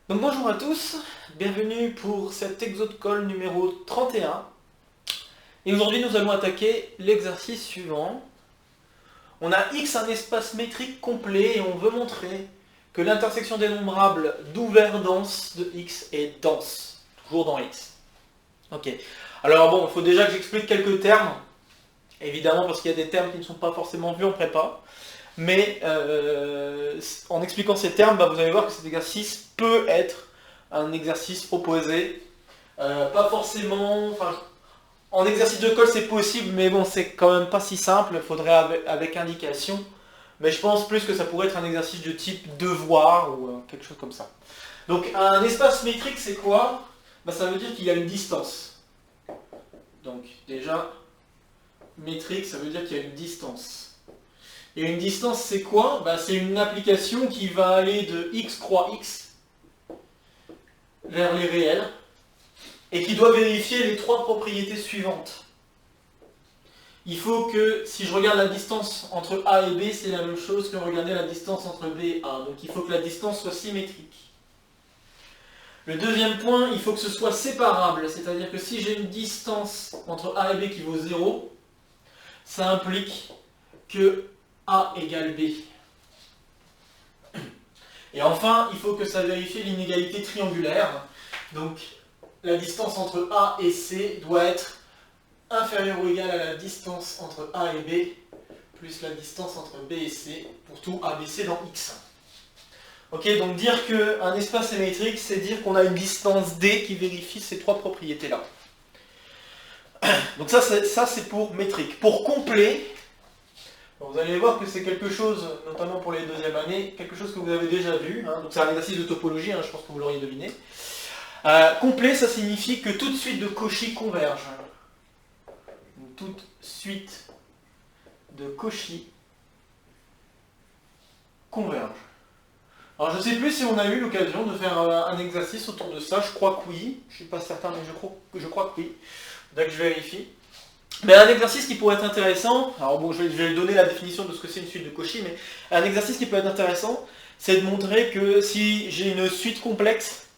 Donc bonjour à tous, bienvenue pour cet exo de colle numéro 31. Et aujourd'hui nous allons attaquer l'exercice suivant. On a x un espace métrique complet et on veut montrer que l'intersection dénombrable d'ouvert dense de x est dense, toujours dans x. Ok, alors bon, il faut déjà que j'explique quelques termes, évidemment parce qu'il y a des termes qui ne sont pas forcément vus en prépa. Mais en expliquant ces termes, vous allez voir que cet exercice peut être un exercice proposé. Pas forcément... En exercice de colle, c'est possible, mais bon, c'est quand même pas si simple. Il faudrait avec indication. Mais je pense plus que ça pourrait être un exercice de type devoir ou quelque chose comme ça. Donc, un espace métrique, c'est quoi? Ça veut dire qu'il y a une distance. Donc, déjà, métrique, ça veut dire qu'il y a une distance. Et une distance, c'est quoi? C'est une application qui va aller de x croix x vers les réels et qui doit vérifier les trois propriétés suivantes. Il faut que, si je regarde la distance entre A et B, c'est la même chose que regarder la distance entre B et A. Donc il faut que la distance soit symétrique. Le deuxième point, il faut que ce soit séparable, c'est-à-dire que si j'ai une distance entre A et B qui vaut 0, ça implique que A égale B. Et enfin, il faut que ça vérifie l'inégalité triangulaire. Donc, la distance entre A et C doit être inférieure ou égale à la distance entre A et B, plus la distance entre B et C, pour tout ABC dans X. Ok, donc dire qu'un espace est métrique, c'est dire qu'on a une distance D qui vérifie ces trois propriétés-là. Donc ça c'est pour métrique. Pour complet, vous allez voir que c'est quelque chose, notamment pour les deuxièmes années, quelque chose que vous avez déjà vu. Donc c'est un exercice de topologie, je pense que vous l'auriez deviné. Complet, ça signifie que toute suite de Cauchy converge. Donc, toute suite de Cauchy converge. Alors je ne sais plus si on a eu l'occasion de faire un exercice autour de ça, je crois que oui. Je ne suis pas certain, mais je crois que oui. Faudrait que je vérifie. Mais un exercice qui pourrait être intéressant, alors bon, je vais donner la définition de ce que c'est une suite de Cauchy, mais un exercice qui peut être intéressant, c'est de montrer que si j'ai une suite complexe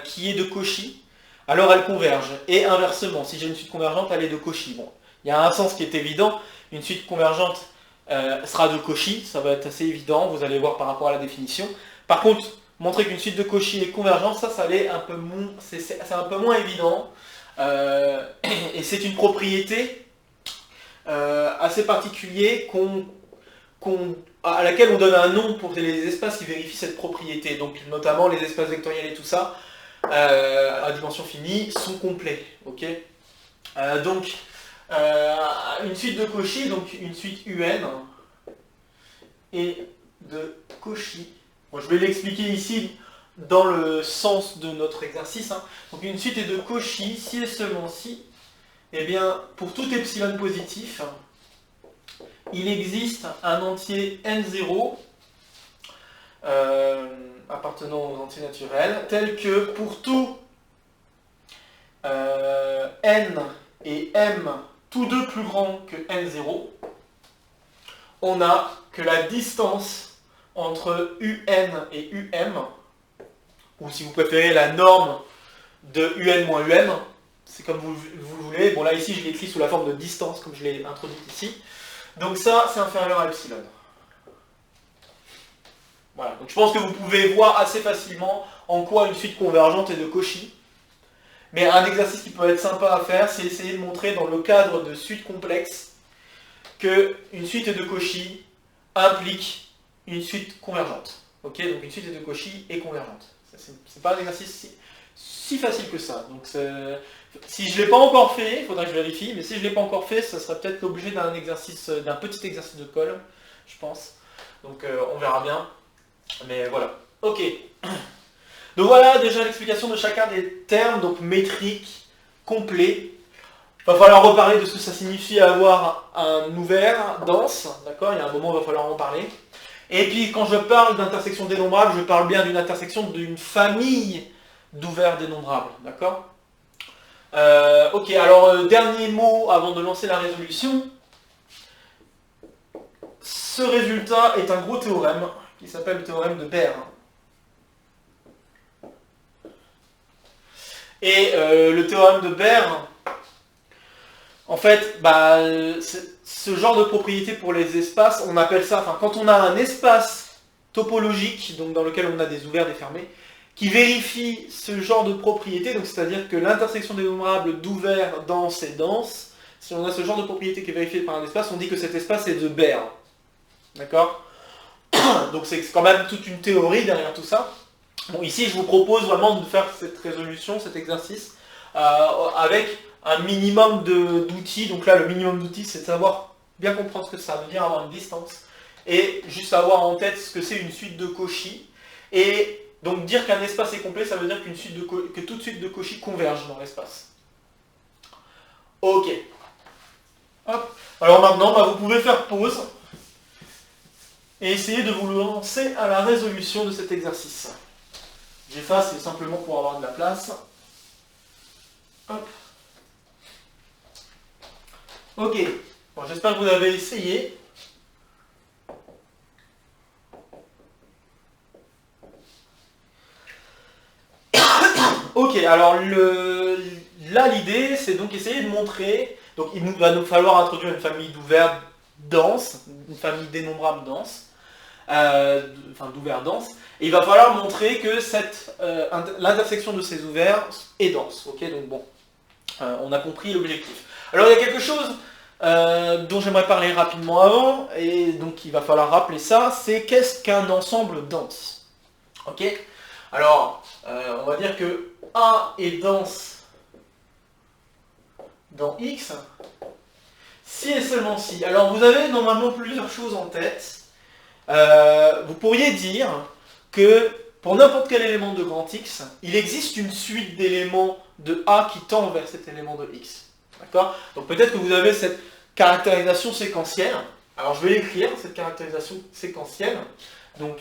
qui est de Cauchy, alors elle converge. Et inversement, si j'ai une suite convergente, elle est de Cauchy. Bon, il y a un sens qui est évident, une suite convergente sera de Cauchy, ça va être assez évident, vous allez voir par rapport à la définition. Par contre, montrer qu'une suite de Cauchy est convergente, ça l'est un peu c'est un peu moins évident. Et c'est une propriété assez particulière à laquelle on donne un nom pour les espaces qui vérifient cette propriété. Donc notamment les espaces vectoriels et tout ça, à dimension finie, sont complets. Okay, donc une suite de Cauchy, donc une suite UN, et de Cauchy. Bon, je vais l'expliquer ici dans le sens de notre exercice. Donc une suite est de Cauchy si et seulement si, eh bien, pour tout epsilon positif, il existe un entier n0 appartenant aux entiers naturels, tel que pour tout n et m, tous deux plus grands que n0, on a que la distance entre un et um, ou si vous préférez la norme de un moins um, c'est comme vous voulez. Bon là ici je l'ai écrit sous la forme de distance comme je l'ai introduit ici. Donc ça c'est inférieur à epsilon. Voilà, donc je pense que vous pouvez voir assez facilement en quoi une suite convergente est de Cauchy. Mais un exercice qui peut être sympa à faire, c'est essayer de montrer dans le cadre de suites complexes qu'une suite de Cauchy implique une suite convergente. Ok, donc une suite de Cauchy est convergente. C'est pas un exercice si facile que ça. Donc si je ne l'ai pas encore fait, il faudrait que je vérifie, mais si je ne l'ai pas encore fait, ça serait peut-être l'objet d'un petit exercice de colle, je pense. Donc on verra bien. Mais voilà. Ok. Donc voilà déjà l'explication de chacun des termes, donc métrique, complet. Il va falloir reparler de ce que ça signifie avoir un ouvert dense, d'accord? Il y a un moment où il va falloir en parler. Et puis quand je parle d'intersection dénombrable, je parle bien d'une intersection d'une famille d'ouverts dénombrables, d'accord? Ok, alors dernier mot avant de lancer la résolution. Ce résultat est un gros théorème qui s'appelle le théorème de Baire. Et le théorème de Baire, en fait, ce genre de propriété pour les espaces, on appelle ça, enfin quand on a un espace topologique, donc dans lequel on a des ouverts, des fermés, qui vérifie ce genre de propriété, donc c'est-à-dire que l'intersection dénombrable d'ouvert, dense et dense, si on a ce genre de propriété qui est vérifiée par un espace, on dit que cet espace est de Baire. D'accord? Donc c'est quand même toute une théorie derrière tout ça. Bon, ici, je vous propose vraiment de faire cette résolution, cet exercice, avec un minimum d'outils. Donc là, le minimum d'outils, c'est de savoir bien comprendre ce que ça veut dire avoir une distance, et juste avoir en tête ce que c'est une suite de Cauchy. Et donc dire qu'un espace est complet, ça veut dire que toute suite de Cauchy converge dans l'espace. Ok. Hop. Alors maintenant, vous pouvez faire pause et essayer de vous lancer à la résolution de cet exercice. J'efface simplement pour avoir de la place. Hop. Ok. Bon, j'espère que vous avez essayé. Ok, alors là l'idée c'est donc essayer de montrer, donc il va nous falloir introduire une famille d'ouverts denses, une famille dénombrable dense, d'ouverts denses, et il va falloir montrer que l'intersection de ces ouverts est dense. Ok, donc bon, on a compris l'objectif. Alors il y a quelque chose dont j'aimerais parler rapidement avant, et donc il va falloir rappeler ça, c'est qu'est-ce qu'un ensemble dense. Ok, alors on va dire que A est dense dans X, si et seulement si. Alors vous avez normalement plusieurs choses en tête. Vous pourriez dire que pour n'importe quel élément de grand X, il existe une suite d'éléments de A qui tend vers cet élément de X. D'accord? Donc peut-être que vous avez cette caractérisation séquentielle. Alors je vais l'écrire, cette caractérisation séquentielle. Donc,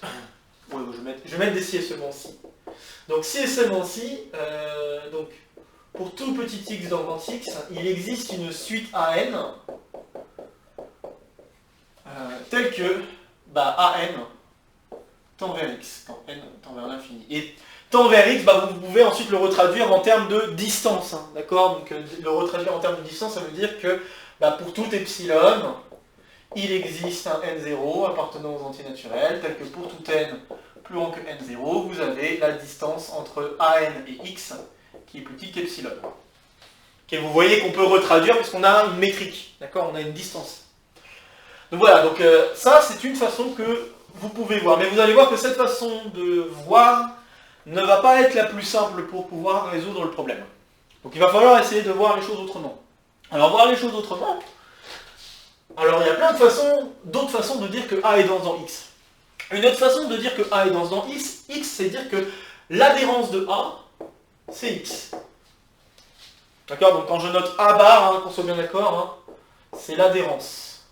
ouais, je vais mettre des si et seulement si. Donc si et seulement si, donc pour tout petit x dans grand X, il existe une suite AN telle que AN tend vers X, quand N tend vers l'infini. Et tend vers X, vous pouvez ensuite le retraduire en termes de distance. Hein, d'accord? Donc le retraduire en termes de distance, ça veut dire que pour tout epsilon, il existe un N0 appartenant aux entiers naturels, tel que pour tout N plus grand que N0, vous avez la distance entre AN et X qui est plus petite qu'epsilon. Okay, vous voyez qu'on peut retraduire parce qu'on a une métrique, d'accord? On a une distance. Donc voilà, donc ça c'est une façon que vous pouvez voir. Mais vous allez voir que cette façon de voir ne va pas être la plus simple pour pouvoir résoudre le problème. Donc il va falloir essayer de voir les choses autrement. Alors voir les choses autrement, alors il y a plein d'autres façons de dire que A est dense dans X. Une autre façon de dire que A est dense dans X, c'est dire que l'adhérence de A, c'est X. D'accord? Donc quand je note A bar, qu'on soit bien d'accord, c'est l'adhérence.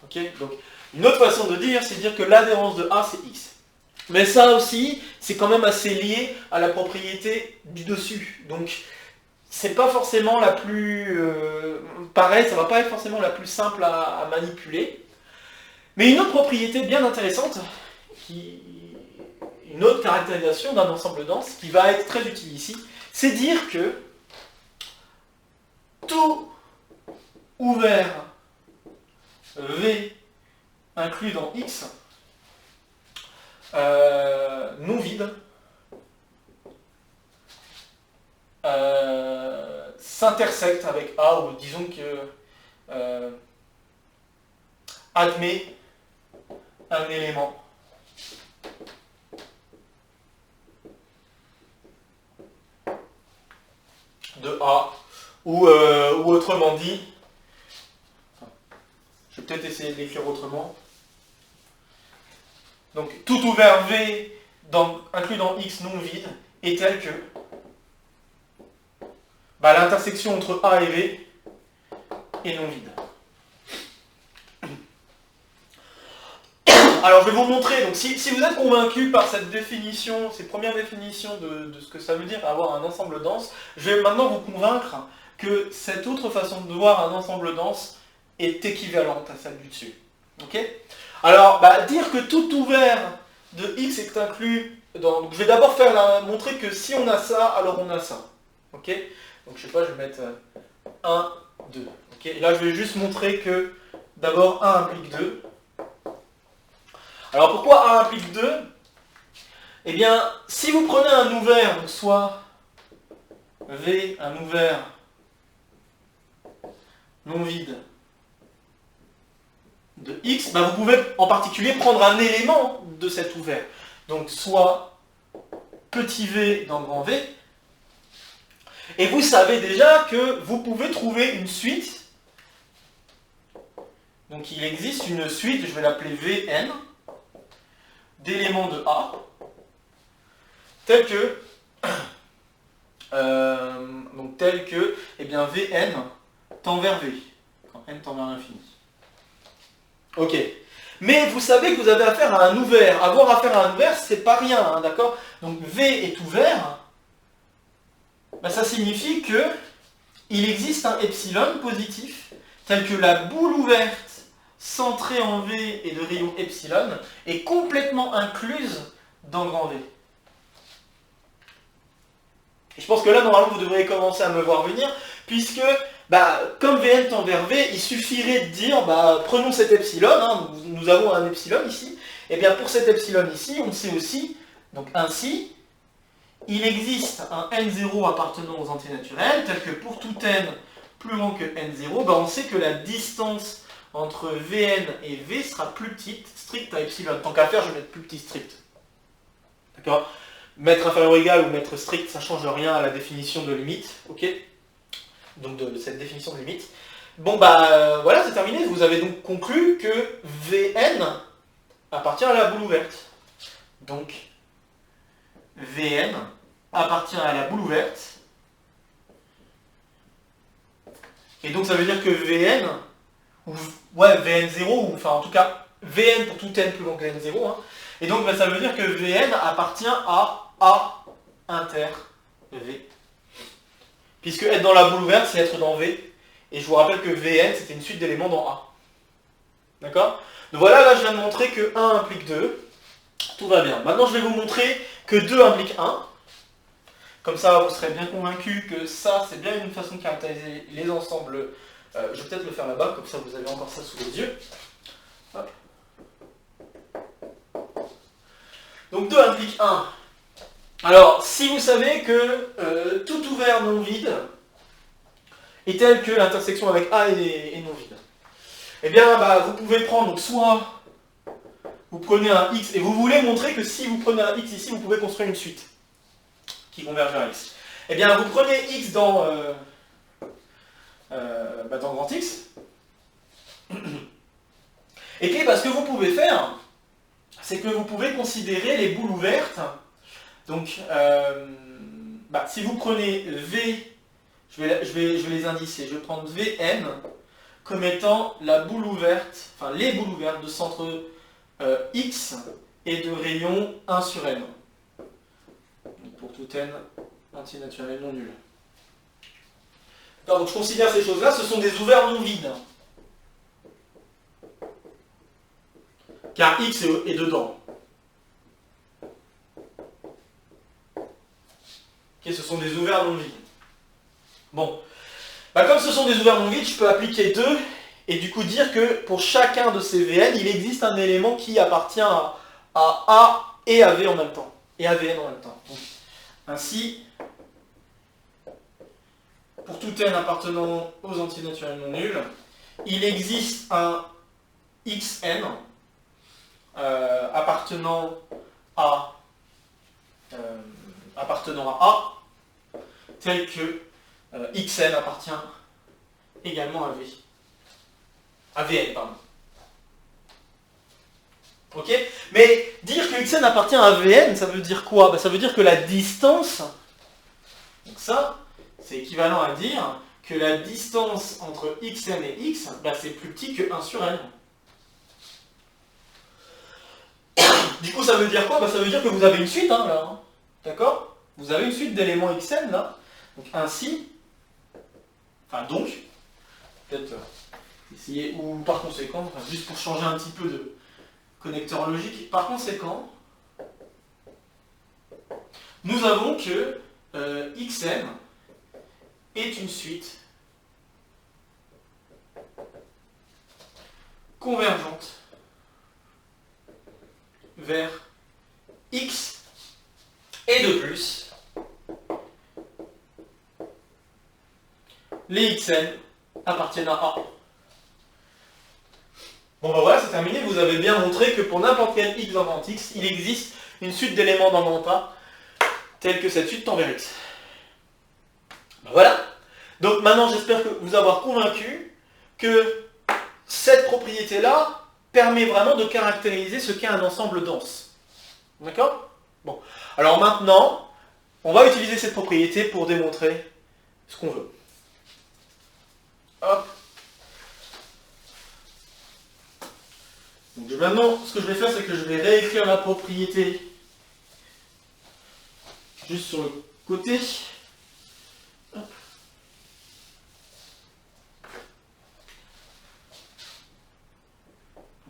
Ok? Donc une autre façon de dire, c'est dire que l'adhérence de A, c'est X. Mais ça aussi, c'est quand même assez lié à la propriété du dessus. Donc c'est pas forcément la plus... pareil, ça va pas être forcément la plus simple à manipuler. Mais une autre propriété bien intéressante, une autre caractérisation d'un ensemble dense, qui va être très utile ici, c'est dire que tout ouvert V inclus dans X non vide s'intersecte avec A, ou disons que admet un élément de A, ou autrement dit, je vais peut-être essayer de l'écrire autrement. Donc tout ouvert V inclus dans X non vide est tel que l'intersection entre A et V est non vide. Alors je vais vous montrer, donc si vous êtes convaincu par cette définition, ces premières définitions de ce que ça veut dire avoir un ensemble dense, je vais maintenant vous convaincre que cette autre façon de voir un ensemble dense est équivalente à celle du dessus. Ok. Alors, dire que tout ouvert de x est inclus dans... Donc, je vais d'abord montrer que si on a ça, alors on a ça. Ok. Donc, je sais pas, je vais mettre 1, 2. Ok. Et là, je vais juste montrer que d'abord 1 implique 2. Alors, pourquoi 1 implique 2? Eh bien, si vous prenez un ouvert, donc soit V, un ouvert non vide de x, vous pouvez en particulier prendre un élément de cet ouvert. Donc soit petit v dans grand V. Et vous savez déjà que vous pouvez trouver une suite. Donc il existe une suite, je vais l'appeler Vn, d'éléments de A, tel que, Vn tend vers V, quand n tend vers l'infini. Ok. Mais vous savez que vous avez affaire à un ouvert. Avoir affaire à un ouvert, c'est pas rien, hein, d'accord? Donc V est ouvert, ça signifie que il existe un epsilon positif, tel que la boule ouverte centrée en V et de rayon epsilon est complètement incluse dans grand V. Et je pense que là, normalement, vous devriez commencer à me voir venir, puisque, comme Vn tend vers V, il suffirait de dire, prenons cet epsilon, hein, nous avons un epsilon ici, et bien pour cet epsilon ici, on sait aussi, donc ainsi, il existe un n0 appartenant aux antinaturels, tel que pour tout n plus grand que n0, on sait que la distance entre Vn et V sera plus petite, stricte à epsilon. Tant qu'à faire, je vais mettre plus petit strict. D'accord? Mettre inférieur ou égal ou mettre strict, ça ne change rien à la définition de limite, ok? Donc de cette définition de limite. Voilà, c'est terminé. Vous avez donc conclu que Vn appartient à la boule ouverte. Donc, Vn appartient à la boule ouverte. Et donc ça veut dire que Vn, Vn0, ou enfin en tout cas, Vn pour tout n plus grand que n0, hein. Et donc ça veut dire que Vn appartient à A inter V. Puisque être dans la boule ouverte, c'est être dans V. Et je vous rappelle que Vn, c'était une suite d'éléments dans A. D'accord? Donc voilà, là je viens de montrer que 1 implique 2. Tout va bien. Maintenant je vais vous montrer que 2 implique 1. Comme ça, vous serez bien convaincu que ça, c'est bien une façon de caractériser les ensembles. Je vais peut-être le faire là-bas, comme ça vous avez encore ça sous les yeux. Hop. Donc 2 implique 1. Alors, si vous savez que tout ouvert non vide est tel que l'intersection avec A est non vide, eh bien, vous pouvez prendre, donc soit vous prenez un X, et vous voulez montrer que si vous prenez un X ici, vous pouvez construire une suite qui converge vers X. Eh bien, vous prenez X dans grand X. Et puis, ce que vous pouvez faire, c'est que vous pouvez considérer les boules ouvertes. Donc, si vous prenez V, je vais les indicer, je vais prendre Vn comme étant la boule ouverte, enfin les boules ouvertes de centre X et de rayon 1 sur n. Donc, pour tout n antinaturel non nul. Donc je considère ces choses-là, ce sont des ouverts non vides. Car X est dedans. Ok, ce sont des ouverts non vides. Bon. Comme ce sont des ouverts non vides, je peux appliquer 2 et du coup dire que pour chacun de ces Vn, il existe un élément qui appartient à A et à V en même temps. Et à Vn en même temps. Donc, ainsi, pour tout n appartenant aux antinaturels non nuls, il existe un Xn appartenant à A, tel que Xn appartient également à V. À Vn, pardon. Ok? Mais dire que Xn appartient à Vn, ça veut dire quoi? Ça veut dire que la distance, donc ça, c'est équivalent à dire que la distance entre Xn et X, c'est plus petit que 1 sur n. Du coup, ça veut dire quoi? Ça veut dire que vous avez une suite, là. Hein. D'accord? Vous avez une suite d'éléments Xn, là. Donc, ainsi, donc, peut-être essayer, ou par conséquent, enfin, juste pour changer un petit peu de connecteur logique, par conséquent, nous avons que Xn est une suite convergente vers X et de plus les Xn appartiennent à A. Bon ben voilà, c'est terminé, vous avez bien montré que pour n'importe quel X dans grand X, il existe une suite d'éléments dans grand A, telle que cette suite tend vers X. Ben voilà. Donc maintenant j'espère que vous avoir convaincu que cette propriété-là permet vraiment de caractériser ce qu'est un ensemble dense. D'accord? Bon. Alors maintenant, on va utiliser cette propriété pour démontrer ce qu'on veut. Hop. Donc maintenant, ce que je vais faire, c'est que je vais réécrire la propriété juste sur le côté. Hop.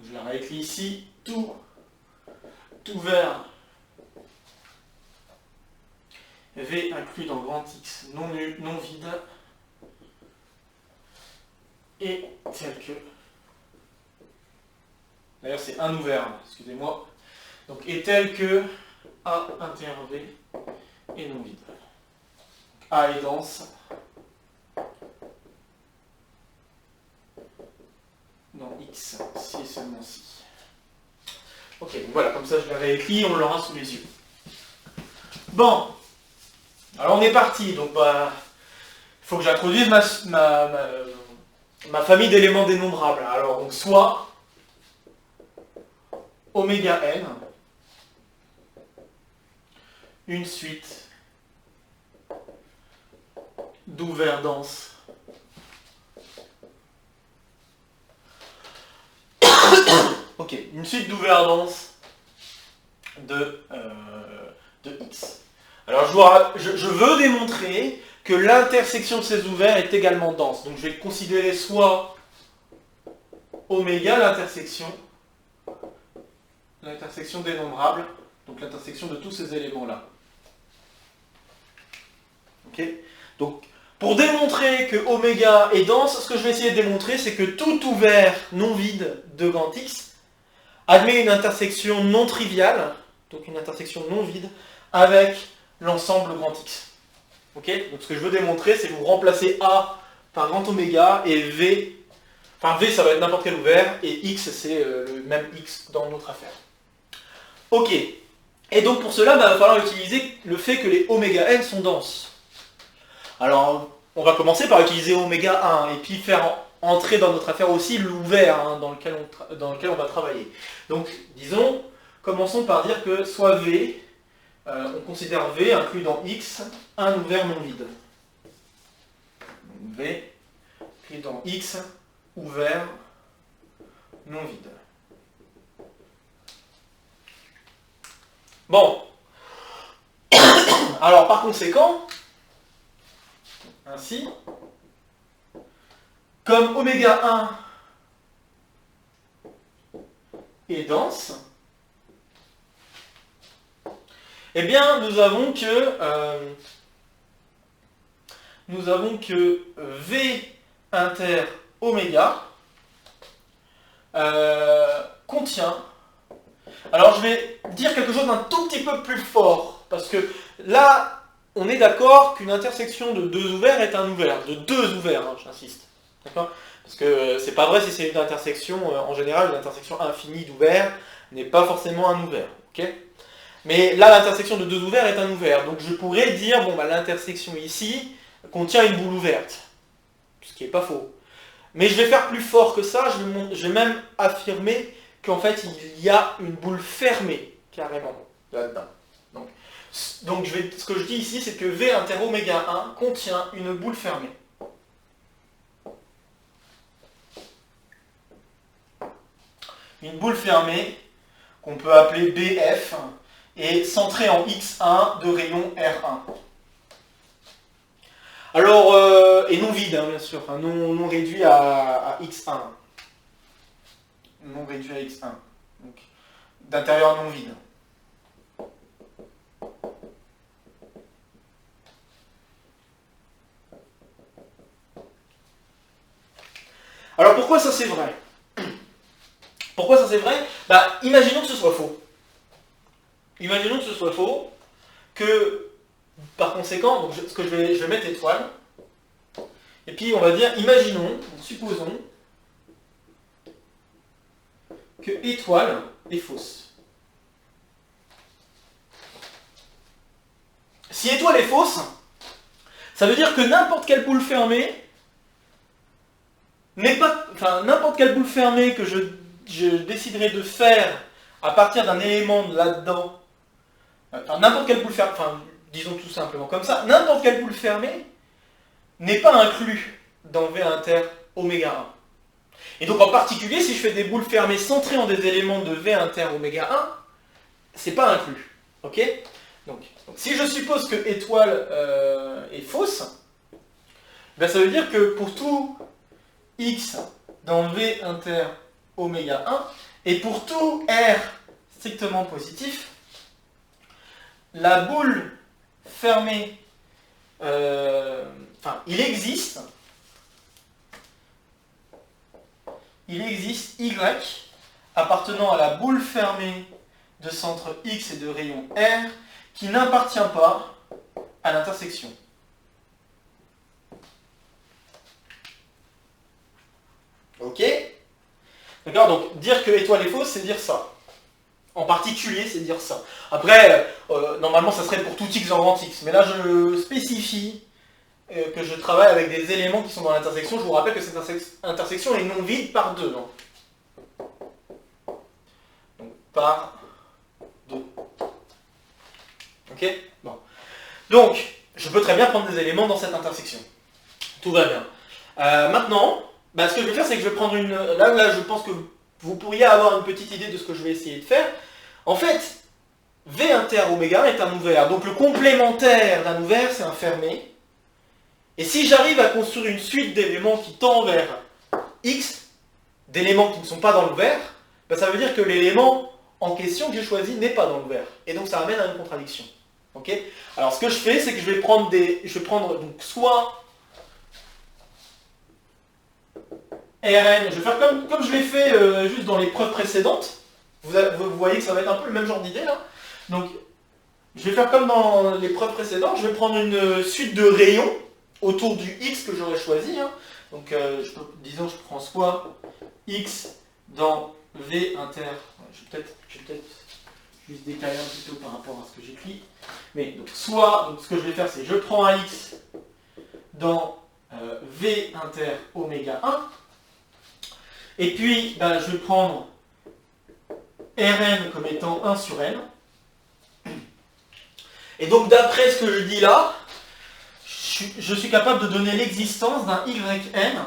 Je la réécris ici, tout vers V inclus dans grand X non vide et tel que... D'ailleurs c'est un ouvert, excusez-moi. Donc et tel que A inter V est non vide. A est dense. Dans X, si et seulement si. Ok, donc voilà, comme ça je l'ai réécrit, on l'aura sous les yeux. Bon, alors on est parti, donc bah, il faut que j'introduise ma famille d'éléments dénombrables. Alors, donc soit oméga n, une suite d'ouverts denses ok, une suite d'ouverts denses de X. Alors je veux démontrer que l'intersection de ces ouverts est également dense. Donc je vais considérer soit oméga l'intersection dénombrable, donc l'intersection de tous ces éléments-là. Ok. Donc pour démontrer que oméga est dense, ce que je vais essayer de démontrer, c'est que tout ouvert non vide de grand X admet une intersection non triviale, donc une intersection non vide, avec l'ensemble grand X. Okay, donc ce que je veux démontrer, c'est que vous remplacez A par grand oméga et V, enfin V ça va être n'importe quel ouvert, et X c'est le même X dans notre affaire. Ok, et donc pour cela, bah, il va falloir utiliser le fait que les oméga n sont denses. Alors on va commencer par utiliser oméga 1 et puis faire entrer dans notre affaire aussi l'ouvert hein, dans lequel on va travailler. Donc disons, commençons par dire que soit V, on considère V inclus dans X un ouvert non vide. Donc V inclus dans X ouvert non vide. Bon. Alors par conséquent, ainsi, comme oméga 1 est dense, eh bien nous avons que V inter oméga contient... Alors je vais dire quelque chose d'un tout petit peu plus fort, parce que là, on est d'accord qu'une intersection de deux ouverts est un ouvert, de deux ouverts, hein, j'insiste. D'accord ? Parce que c'est pas vrai si c'est une intersection, en général, une intersection infinie d'ouverts n'est pas forcément un ouvert. Ok ? Mais là, l'intersection de deux ouverts est un ouvert, donc je pourrais dire, bon, bah, l'intersection ici contient une boule ouverte, ce qui n'est pas faux. Mais je vais faire plus fort que ça, je vais même affirmer qu'en fait, il y a une boule fermée, carrément, là-dedans. Donc ce que je dis ici, c'est que V inter oméga 1 contient une boule fermée. Une boule fermée qu'on peut appeler BF et centrée en X1 de rayon R1. Alors, et non vide, hein, bien sûr, enfin, non réduit à x1. Non réduit à x1. Donc, d'intérieur non vide. Alors pourquoi ça c'est vrai? Pourquoi ça c'est vrai? Bah, imaginons que ce soit faux. Imaginons que ce soit faux, que par conséquent, donc ce que je vais mettre étoile, et puis on va dire, imaginons, donc supposons, que étoile est fausse. Si étoile est fausse, ça veut dire que n'importe quelle boule fermée n'est pas, enfin n'importe quelle boule fermée que je déciderai de faire à partir d'un élément là-dedans, enfin n'importe quelle boule fermée, enfin disons tout simplement comme ça, n'importe quelle boule fermée n'est pas inclus dans V inter oméga 1. Et donc en particulier, si je fais des boules fermées centrées en des éléments de V inter oméga 1, c'est pas inclus. Ok? Donc, si je suppose que étoile est fausse, ben ça veut dire que pour tout x dans V inter oméga 1, et pour tout R strictement positif, la boule fermée, enfin, il existe Y appartenant à la boule fermée de centre X et de rayon R qui n'appartient pas à l'intersection. Ok? D'accord? Donc dire que étoile est fausse, c'est dire ça. En particulier, c'est dire ça. Après, normalement, ça serait pour tout X en grand X. Mais là, je spécifie que je travaille avec des éléments qui sont dans l'intersection. Je vous rappelle que cette intersection est non vide par 2. Hein. Donc, par 2. Ok? Bon. Donc, je peux très bien prendre des éléments dans cette intersection. Tout va bien. Maintenant, ce que je vais faire, c'est que je vais prendre une... Là, je pense que vous pourriez avoir une petite idée de ce que je vais essayer de faire. En fait, V inter oméga est un ouvert. Donc le complémentaire d'un ouvert, c'est un fermé. Et si j'arrive à construire une suite d'éléments qui tend vers X, d'éléments qui ne sont pas dans l'ouvert, ça veut dire que l'élément en question que j'ai choisi n'est pas dans l'ouvert. Et donc ça amène à une contradiction. Okay? Alors ce que je fais, c'est que je vais prendre donc soit Rn, je vais faire comme je l'ai fait juste dans les preuves précédentes. Vous voyez que ça va être un peu le même genre d'idée là. Donc je vais faire comme dans les preuves précédentes, je vais prendre une suite de rayons autour du X que j'aurais choisi. Hein. Donc disons je prends soit X dans V inter. Je vais peut-être juste décaler un petit peu par rapport à ce que j'écris. Mais donc ce que je vais faire, c'est je prends un X dans V inter oméga 1. Et puis je vais prendre Rn comme étant 1 sur n. Et donc d'après ce que je dis là, je suis capable de donner l'existence d'un Yn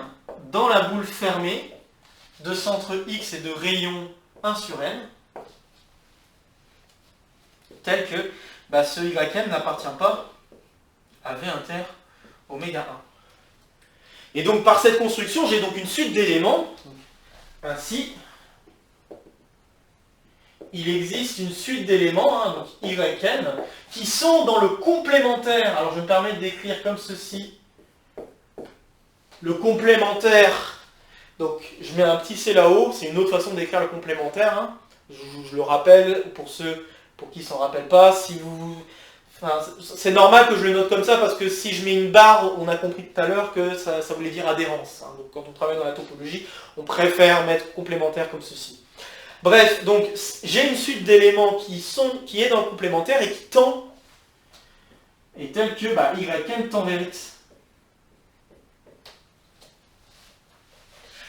dans la boule fermée de centre X et de rayon 1 sur n, tel que ce Yn n'appartient pas à V inter oméga 1. Et donc par cette construction, j'ai donc une suite d'éléments. Ainsi, il existe une suite d'éléments, hein, donc Yn, qui sont dans le complémentaire. Alors je me permets d'écrire comme ceci. Le complémentaire, donc je mets un petit C là-haut, c'est une autre façon d'écrire le complémentaire. Hein. Je le rappelle pour ceux pour qui ne s'en rappellent pas. C'est normal que je le note comme ça parce que si je mets une barre, on a compris tout à l'heure que ça voulait dire adhérence. Hein. Donc quand on travaille dans la topologie, on préfère mettre complémentaire comme ceci. Bref, donc j'ai une suite d'éléments qui est dans le complémentaire et qui tend, et tel que Yn tend vers X.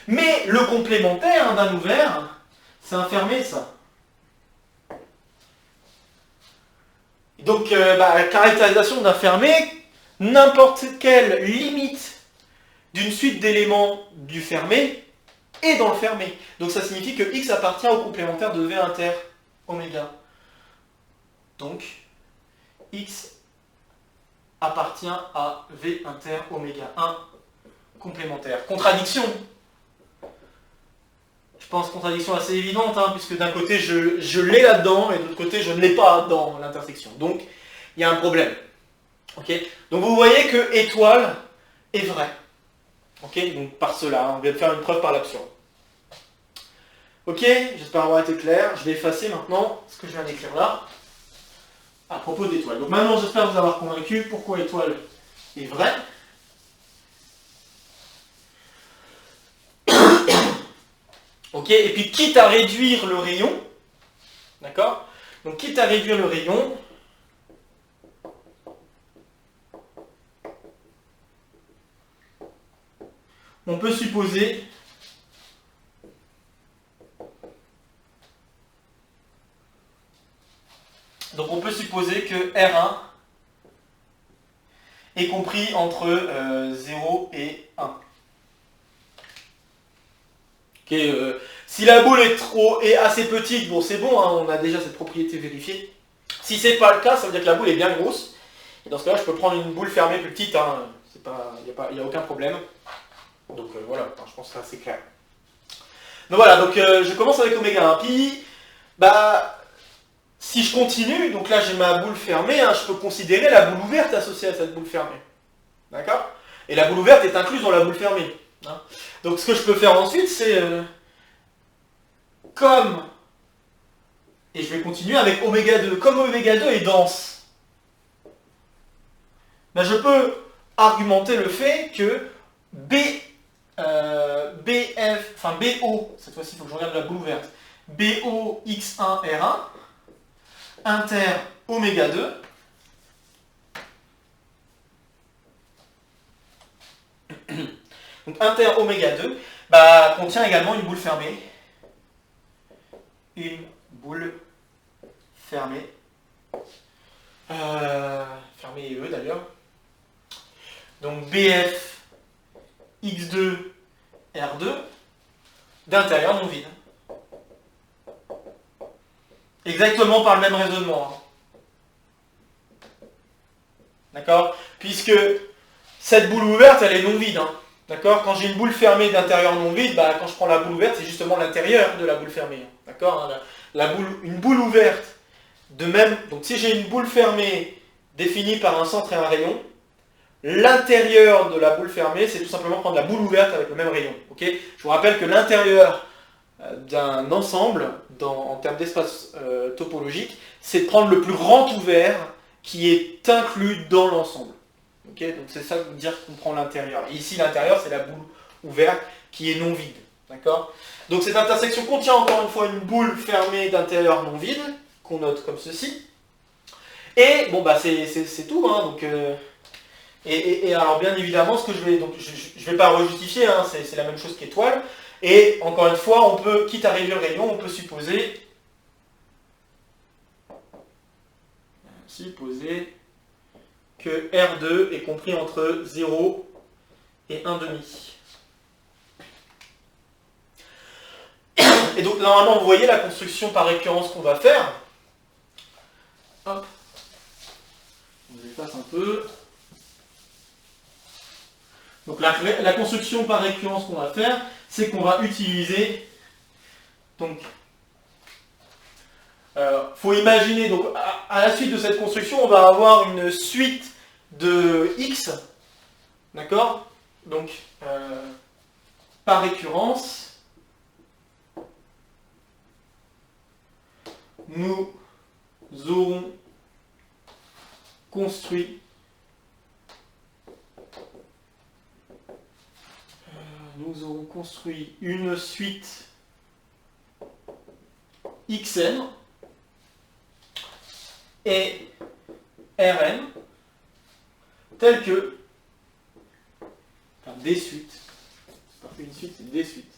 Mais le complémentaire d'un ouvert, c'est un fermé, ça. Donc, caractérisation d'un fermé, n'importe quelle limite d'une suite d'éléments du fermé est dans le fermé. Donc ça signifie que X appartient au complémentaire de V inter oméga. Donc, X appartient à V inter oméga 1 complémentaire. Contradiction. Je pense contradiction assez évidente, hein, puisque d'un côté je l'ai là-dedans et de l'autre côté je ne l'ai pas dans l'intersection. Donc il y a un problème. Okay, donc vous voyez que étoile est vrai. Okay, donc par cela, hein, on vient de faire une preuve par l'absurde. Ok, j'espère avoir été clair. Je vais effacer maintenant ce que je viens d'écrire là à propos d'étoile. Donc maintenant j'espère vous avoir convaincu pourquoi étoile est vrai. Ok, et puis quitte à réduire le rayon, d'accord? Donc quitte à réduire le rayon, on peut supposer que R1 est compris entre 0 et 1. Okay, si la boule est assez petite, bon c'est bon, hein, on a déjà cette propriété vérifiée. Si c'est pas le cas, ça veut dire que la boule est bien grosse. Et dans ce cas-là, je peux prendre une boule fermée plus petite, hein, il n'y a aucun problème. Donc voilà, je pense que c'est assez clair. Donc voilà, donc je commence avec oméga 1 pi. Bah, si je continue, donc là j'ai ma boule fermée, hein, je peux considérer la boule ouverte associée à cette boule fermée. D'accord? Et la boule ouverte est incluse dans la boule fermée. Hein. Donc ce que je peux faire ensuite, c'est comme, et je vais continuer avec oméga 2, comme oméga 2 est dense, ben je peux argumenter le fait que BO, cette fois-ci il faut que je regarde la boule ouverte, BO x1 R1 inter oméga 2 donc inter oméga 2 bah, contient également une boule fermée. Une boule fermée. Fermée et E d'ailleurs. Donc BF x2 R2 d'intérieur non vide. Exactement par le même raisonnement. D'accord? Puisque cette boule ouverte, elle est non vide. Hein. D'accord? Quand j'ai une boule fermée d'intérieur non vide, bah, quand je prends la boule ouverte, c'est justement l'intérieur de la boule fermée. D'accord? Une boule ouverte, de même, donc si j'ai une boule fermée définie par un centre et un rayon, l'intérieur de la boule fermée, c'est tout simplement prendre la boule ouverte avec le même rayon. Okay? Je vous rappelle que l'intérieur d'un ensemble, en termes d'espace topologique, c'est de prendre le plus grand ouvert qui est inclus dans l'ensemble. Okay, donc c'est ça que veut dire qu'on prend l'intérieur. Et ici, l'intérieur, c'est la boule ouverte qui est non vide. D'accord? Donc cette intersection contient encore une fois une boule fermée d'intérieur non vide, qu'on note comme ceci. Et bon, bah c'est tout. Hein, donc, et alors, bien évidemment, ce que je vais pas rejustifier, hein, c'est la même chose qu'étoile. Et encore une fois, on peut, quitte à réduire le rayon, on peut supposer que R2 est compris entre 0 et 1,5. Et donc normalement, vous voyez la construction par récurrence qu'on va faire. Hop. On efface un peu. Donc la construction par récurrence qu'on va faire, c'est qu'on va utiliser, donc, faut imaginer, donc à la suite de cette construction, on va avoir une suite de x, d'accord? Donc, par récurrence, nous aurons construit une suite xn et Rn telle que, enfin des suites, c'est pas une suite, c'est des suites,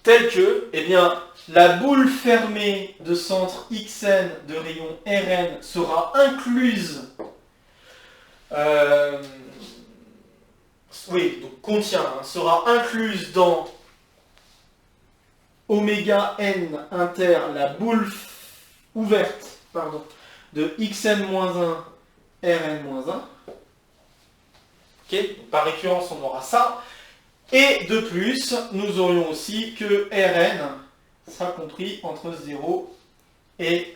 telle que, eh bien, la boule fermée de centre xn de rayon Rn sera incluse, donc contient, hein, sera incluse dans oméga n inter la boule ouverte, pardon, de xn-1, rn-1. Ok, par récurrence, on aura ça. Et de plus, nous aurions aussi que Rn sera compris entre 0 et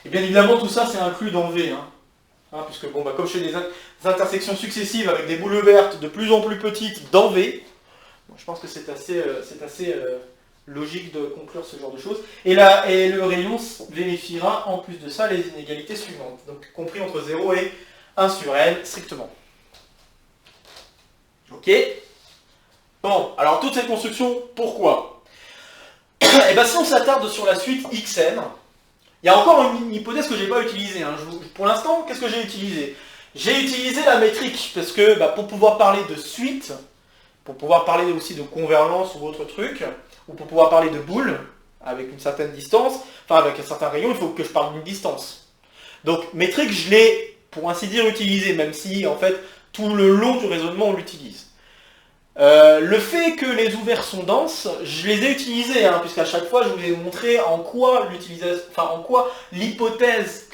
bien évidemment, tout ça, c'est inclus dans V. Puisque, bon, comme je fais des intersections successives avec des boules ouvertes de plus en plus petites dans V, bon, je pense que c'est assez logique de conclure ce genre de choses. Et le rayon vérifiera en plus de ça les inégalités suivantes. Donc, compris entre 0 et 1 sur N, strictement. Ok. Bon, alors toute cette construction, pourquoi? Et bien si on s'attarde sur la suite xn, il y a encore une hypothèse que je n'ai pas utilisée. Pour l'instant, qu'est-ce que j'ai utilisé? J'ai utilisé la métrique, parce que pour pouvoir parler de suite, pour pouvoir parler aussi de convergence ou autre truc, ou pour pouvoir parler de boule, avec une certaine distance, enfin avec un certain rayon, il faut que je parle d'une distance. Donc métrique, je l'ai, pour ainsi dire, utilisée, même si en fait, tout le long du raisonnement, on l'utilise. Le fait que les ouverts sont denses, je les ai utilisés, puisqu'à chaque fois je vous ai montré en quoi l'hypothèse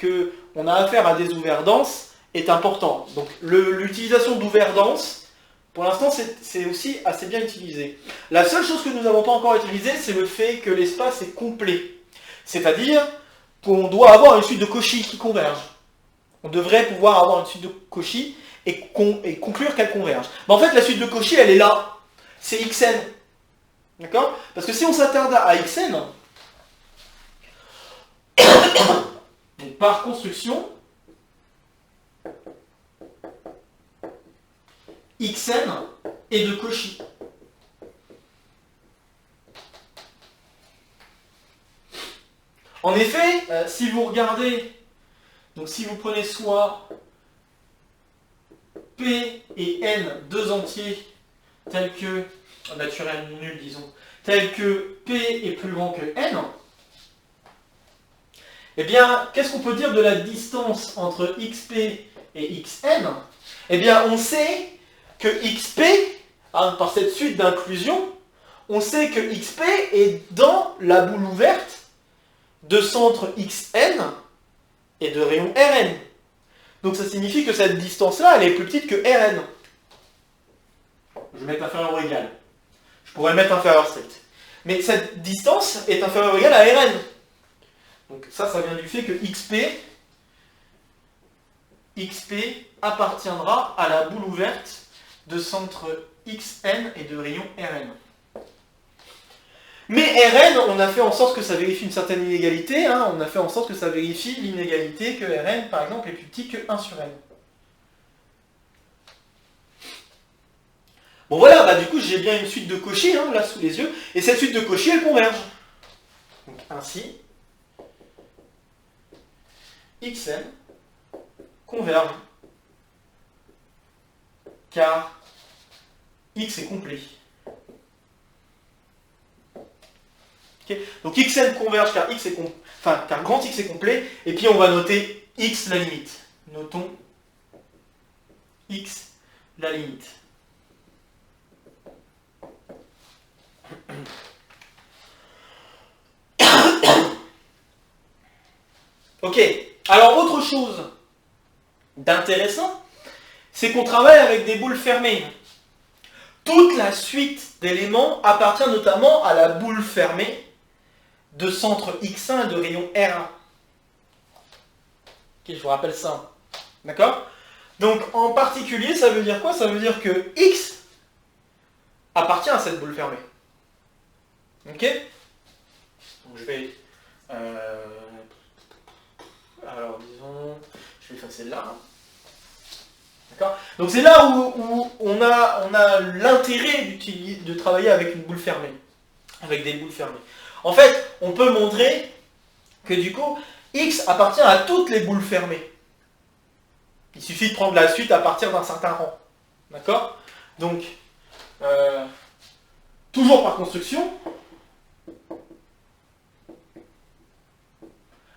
qu'on a affaire à des ouverts denses est importante. Donc l'utilisation d'ouverts denses, pour l'instant c'est aussi assez bien utilisé. La seule chose que nous n'avons pas encore utilisée, c'est le fait que l'espace est complet. C'est-à-dire qu'on doit avoir une suite de Cauchy qui converge. On devrait pouvoir avoir une suite de Cauchy et conclure qu'elle converge. Mais en fait, la suite de Cauchy, elle est là. C'est xn. D'accord? Parce que si on s'attarde à xn, donc par construction, xn est de Cauchy. En effet, si vous regardez, donc si vous prenez soit P et N, deux entiers, tels que, naturel nul disons, tels que P est plus grand que N, eh bien, qu'est-ce qu'on peut dire de la distance entre XP et XN? Eh bien, on sait que XP, par cette suite d'inclusion, on sait que XP est dans la boule ouverte de centre XN et de rayon Rn. Donc ça signifie que cette distance-là, elle est plus petite que Rn. Je vais mettre inférieur ou égal. Je pourrais mettre inférieur strict. Mais cette distance est inférieure ou égale à Rn. Donc ça vient du fait que XP appartiendra à la boule ouverte de centre XN et de rayon Rn. Mais Rn, on a fait en sorte que ça vérifie une certaine inégalité. On a fait en sorte que ça vérifie l'inégalité que Rn, par exemple, est plus petit que 1 sur n. Bon voilà, du coup, j'ai bien une suite de Cauchy, là, sous les yeux. Et cette suite de Cauchy, elle converge. Donc ainsi, Xn converge, car X est complet. Donc Xn converge car car grand X est complet, et puis on va noter X la limite. Notons X la limite. Ok, alors autre chose d'intéressant, c'est qu'on travaille avec des boules fermées. Toute la suite d'éléments appartient notamment à la boule fermée de centre X1 et de rayon R1. Ok, je vous rappelle ça. D'accord? Donc, en particulier, ça veut dire quoi? Ça veut dire que X appartient à cette boule fermée. Ok? Donc, je vais... alors, disons... Je vais effacer là. D'accord? Donc, c'est là où on a l'intérêt de travailler avec une boule fermée. Avec des boules fermées. En fait, on peut montrer que du coup, X appartient à toutes les boules fermées. Il suffit de prendre la suite à partir d'un certain rang. D'accord? Donc, toujours par construction.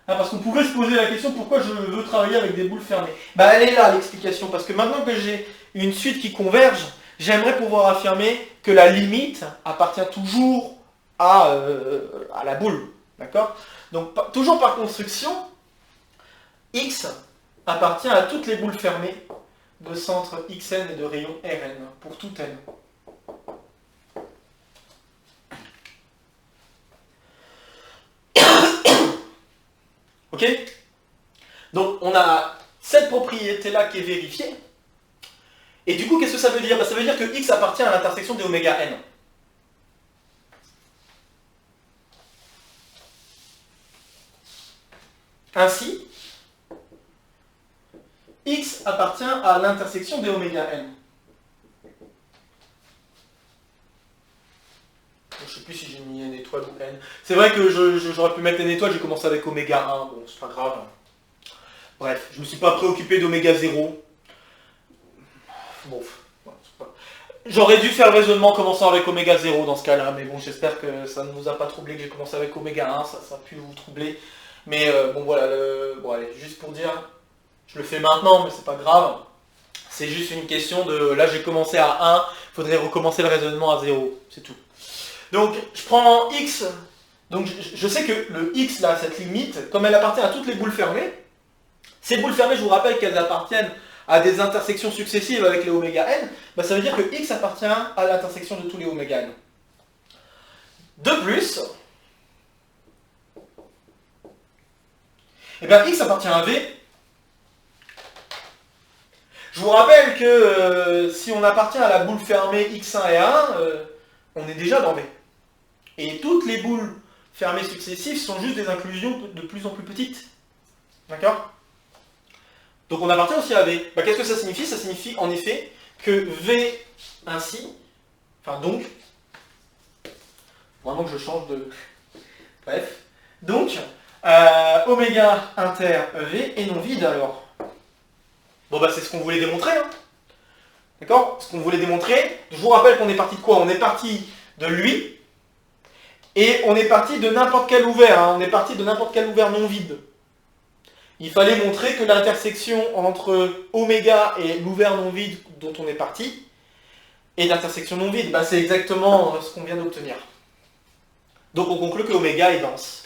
Parce qu'on pourrait se poser la question pourquoi je veux travailler avec des boules fermées. Elle est là l'explication. Parce que maintenant que j'ai une suite qui converge, j'aimerais pouvoir affirmer que la limite appartient toujours à la boule. D'accord? Donc toujours par construction, X appartient à toutes les boules fermées de centre Xn et de rayon Rn, pour tout n. Ok? Donc on a cette propriété-là qui est vérifiée. Et du coup, qu'est-ce que ça veut dire? Ça veut dire que X appartient à l'intersection des oméga n. Ainsi, X appartient à l'intersection des oméga n. Je ne sais plus si j'ai mis n étoile ou n. C'est vrai que j'aurais pu mettre n étoile, j'ai commencé avec oméga 1, bon, c'est pas grave. Bref, je ne me suis pas préoccupé d'oméga 0. Bon, j'aurais dû faire le raisonnement commençant avec oméga 0 dans ce cas-là, mais bon, j'espère que ça ne vous a pas troublé que j'ai commencé avec oméga 1, ça a pu vous troubler. Mais bon voilà, bon, allez, juste pour dire, je le fais maintenant, mais c'est pas grave. C'est juste une question de, là j'ai commencé à 1, il faudrait recommencer le raisonnement à 0, c'est tout. Donc je prends x, donc je sais que le x là, cette limite, comme elle appartient à toutes les boules fermées, ces boules fermées, je vous rappelle qu'elles appartiennent à des intersections successives avec les oméga n, bah ça veut dire que x appartient à l'intersection de tous les oméga n. De plus, et bien x appartient à V. Je vous rappelle que si on appartient à la boule fermée x1 et 1, on est déjà dans V. Et toutes les boules fermées successives sont juste des inclusions de plus en plus petites. D'accord? Donc on appartient aussi à V. Bah, qu'est-ce que ça signifie? Ça signifie en effet que V ainsi, enfin donc, vraiment que je change de... Bref. Donc, oméga inter V est non vide alors. Bon bah c'est ce qu'on voulait démontrer. Hein. D'accord? Ce qu'on voulait démontrer, je vous rappelle qu'on est parti de quoi? On est parti de lui, et on est parti de n'importe quel ouvert. Hein. On est parti de n'importe quel ouvert non vide. Il fallait montrer que l'intersection entre oméga et l'ouvert non vide dont on est parti est l'intersection non vide. Bah, c'est exactement ce qu'on vient d'obtenir. Donc on conclut que oméga est dense.